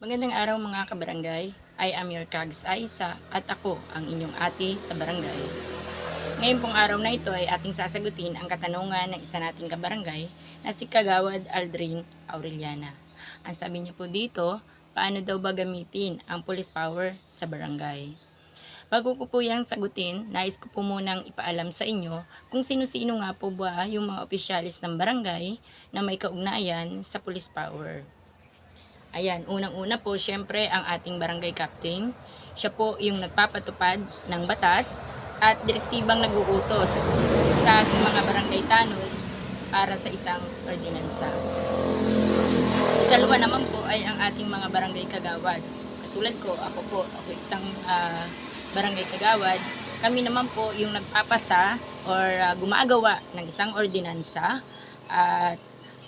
Magandang araw mga kabarangay. I am your Kags Aisa at ako ang inyong ate sa barangay. Ngayon pong araw na ito ay ating sasagutin ang katanungan ng isa nating kabarangay na si Kagawad Aldrin Aureliana. Ang sabi niya po dito, paano daw ba gamitin ang police power sa barangay? Bago ko po yung sagutin, nais ko po munang ipaalam sa inyo kung sino-sino nga po ba yung mga opisyalis ng barangay na may kaugnayan sa police power. Ayan, unang-una po, syempre ang ating barangay captain. Siya po yung nagpapatupad ng batas at direktibang nag-uutos sa ating mga barangay tanod para sa isang ordinansa. Ikalawa naman po ay ang ating mga barangay kagawad. Katulad ko, ako isang barangay kagawad. Kami naman po yung nagpapasa or gumagawa ng isang ordinansa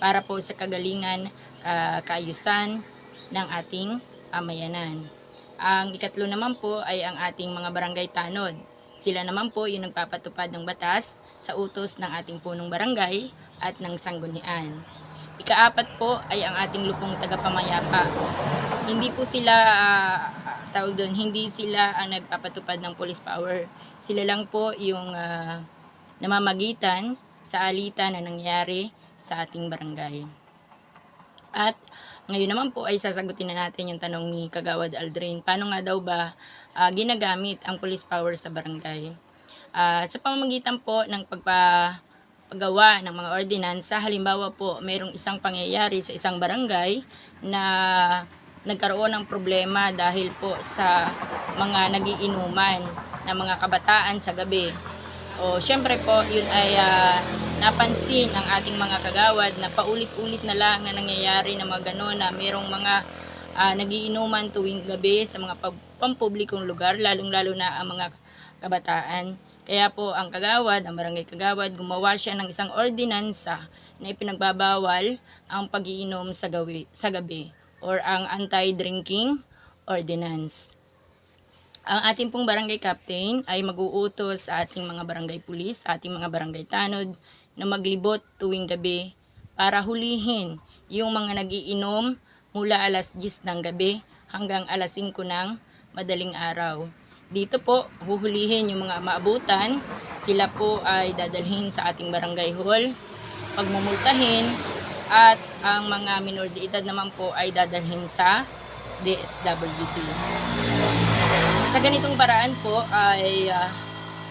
para po sa kagalingan, kaayusan ng ating pamayanan. Ang ikatlo naman po ay ang ating mga barangay tanod. Sila naman po yung nagpapatupad ng batas sa utos ng ating punong barangay at ng sanggunian. Ikaapat po ay ang ating lupong tagapamayapa. Hindi po sila hindi sila ang nagpapatupad ng police power. Sila lang po yung namamagitan sa alitan na nangyari sa ating barangay. At ngayon naman po ay sasagutin na natin yung tanong ni Kagawad Aldrin. Paano nga daw ba ginagamit ang police power sa barangay? Sa pamamagitan po ng paggawa ng mga ordinansa, halimbawa po mayroong isang pangyayari sa isang barangay na nagkaroon ng problema dahil po sa mga nagiinuman na mga kabataan sa gabi. Syempre po, yun ay napansin ng ating mga kagawad na paulit-ulit na lang na nangyayari na mga gano'n na mayroong mga nagiinuman tuwing gabi sa mga pampublikong lugar, lalong-lalo na ang mga kabataan. Kaya po ang kagawad, ang barangay kagawad, gumawa siya ng isang ordinansa na ipinagbabawal ang pag-iinom sa gabi or ang anti-drinking ordinance. Ang ating pong barangay captain ay mag-uutos sa ating mga barangay pulis, sa ating mga barangay tanod na maglibot tuwing gabi para hulihin yung mga nagiinom mula alas 10 ng gabi hanggang alas 5 ng madaling araw. Dito po, huhulihin yung mga maabutan, sila po ay dadalhin sa ating barangay hall, pagmumultahin, at ang mga minor de edad naman po ay dadalhin sa DSWD. Sa ganitong paraan po ay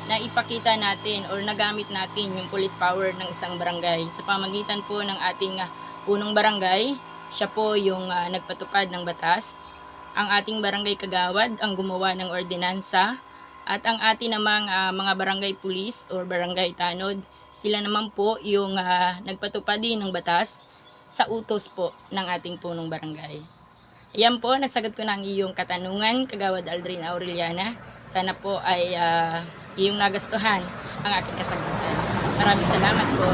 naipakita natin or nagamit natin yung police power ng isang barangay sa pamagitan po ng ating punong barangay. Siya po yung nagpatupad ng batas. Ang ating barangay kagawad ang gumawa ng ordinansa at ang ating namang mga barangay police or barangay tanod, sila naman po yung nagpatupad din ng batas sa utos po ng ating punong barangay. Ayan po, nasagot ko na ang iyong katanungan, Kagawad Aldrin Aureliana. Sana po ay iyong nagustuhan ang aking kasagutan. Maraming salamat po.